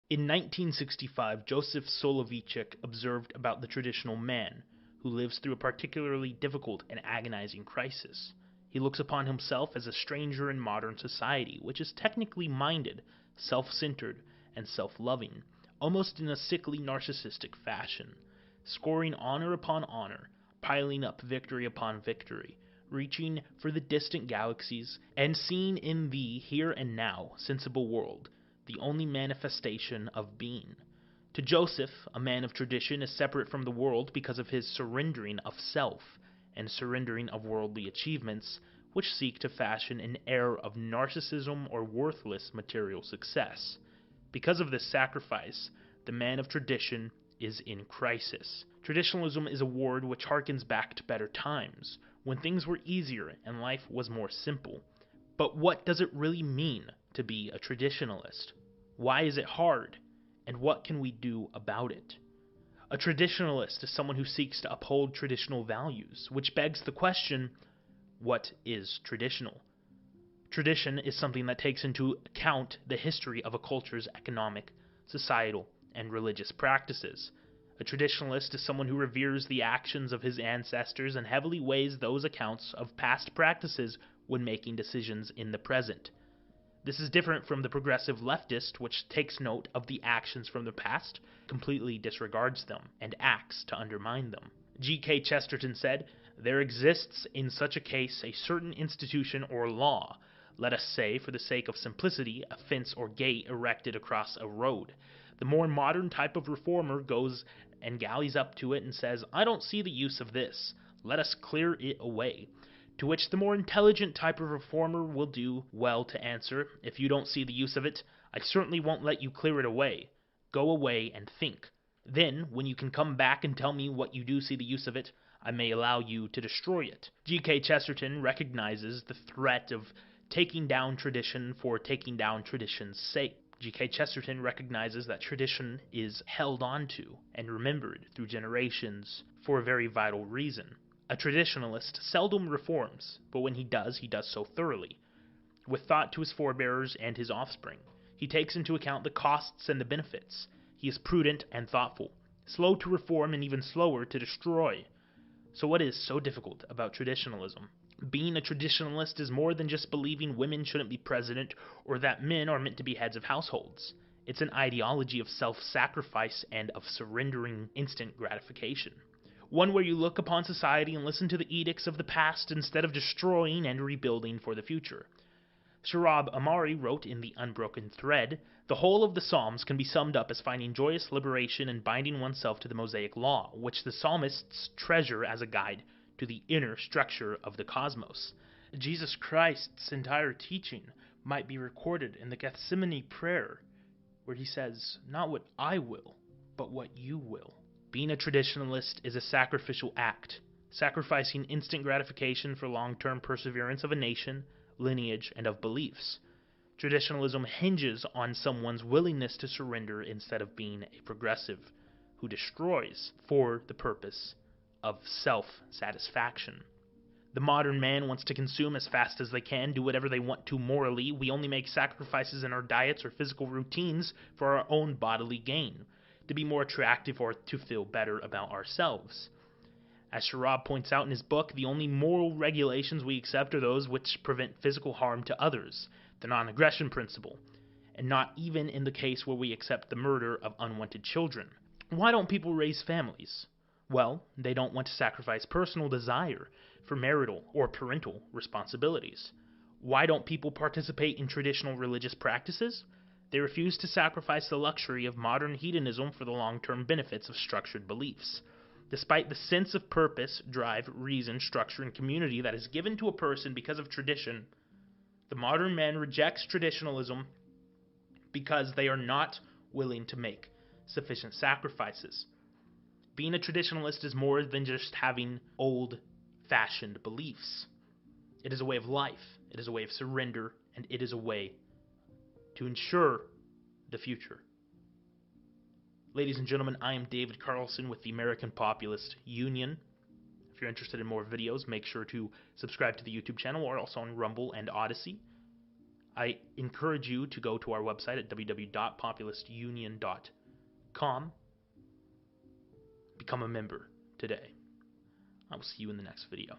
In 1965, Joseph Soloveitchik observed about the traditional man, who lives through a particularly difficult and agonizing crisis. He looks upon himself as a stranger in modern society, which is technically minded, self-centered, and self-loving, almost in a sickly narcissistic fashion, scoring honor upon honor, piling up victory upon victory, reaching for the distant galaxies, and seeing in the here and now sensible world the only manifestation of being. To Joseph, a man of tradition is separate from the world because of his surrendering of self and surrendering of worldly achievements, which seek to fashion an air of narcissism or worthless material success. Because of this sacrifice, the man of tradition is in crisis. Traditionalism is a word which harkens back to better times, when things were easier and life was more simple. But what does it really mean to be a traditionalist? Why is it hard? And what can we do about it? A traditionalist is someone who seeks to uphold traditional values, which begs the question, what is traditional? Tradition is something that takes into account the history of a culture's economic, societal, and religious practices. A traditionalist is someone who reveres the actions of his ancestors and heavily weighs those accounts of past practices when making decisions in the present. This is different from the progressive leftist, which takes note of the actions from the past, completely disregards them, and acts to undermine them. G.K. Chesterton said, "There exists in such a case a certain institution or law, let us say, for the sake of simplicity, a fence or gate erected across a road. The more modern type of reformer goes and galleys up to it and says, 'I don't see the use of this. Let us clear it away.' To which the more intelligent type of reformer will do well to answer, 'If you don't see the use of it, I certainly won't let you clear it away. Go away and think. Then, when you can come back and tell me what you do see the use of it, I may allow you to destroy it.'" G.K. Chesterton recognizes the threat of taking down tradition for taking down tradition's sake. G.K. Chesterton recognizes that tradition is held onto and remembered through generations for a very vital reason. A traditionalist seldom reforms, but when he does so thoroughly, with thought to his forebears and his offspring. He takes into account the costs and the benefits. He is prudent and thoughtful, slow to reform and even slower to destroy. So what is so difficult about traditionalism? Being a traditionalist is more than just believing women shouldn't be president or that men are meant to be heads of households. It's an ideology of self-sacrifice and of surrendering instant gratification. One where you look upon society and listen to the edicts of the past instead of destroying and rebuilding for the future. Sohrab Ahmari wrote in The Unbroken Thread, "The whole of the Psalms can be summed up as finding joyous liberation and binding oneself to the Mosaic law, which the psalmists treasure as a guide to the inner structure of the cosmos." Jesus Christ's entire teaching might be recorded in the Gethsemane prayer, where he says, "Not what I will, but what you will." Being a traditionalist is a sacrificial act, sacrificing instant gratification for long-term perseverance of a nation, lineage, and of beliefs. Traditionalism hinges on someone's willingness to surrender instead of being a progressive who destroys for the purpose of self-satisfaction. The modern man wants to consume as fast as they can, do whatever they want to morally. We only make sacrifices in our diets or physical routines for our own bodily gain, to be more attractive or to feel better about ourselves. As Sohrab points out in his book, the only moral regulations we accept are those which prevent physical harm to others, the non-aggression principle, and not even in the case where we accept the murder of unwanted children. Why don't people raise families? Well, they don't want to sacrifice personal desire for marital or parental responsibilities. Why don't people participate in traditional religious practices? They refuse to sacrifice the luxury of modern hedonism for the long-term benefits of structured beliefs. Despite the sense of purpose, drive, reason, structure, and community that is given to a person because of tradition, the modern man rejects traditionalism because they are not willing to make sufficient sacrifices. Being a traditionalist is more than just having old-fashioned beliefs. It is a way of life, it is a way of surrender, and it is a way to ensure the future. Ladies and gentlemen, I am David Carlson with the American Populist Union. If you're interested in more videos, make sure to subscribe to the YouTube channel. We're also on Rumble and Odyssey. I encourage you to go to our website at www.populistunion.com. Become a member today. I will see you in the next video.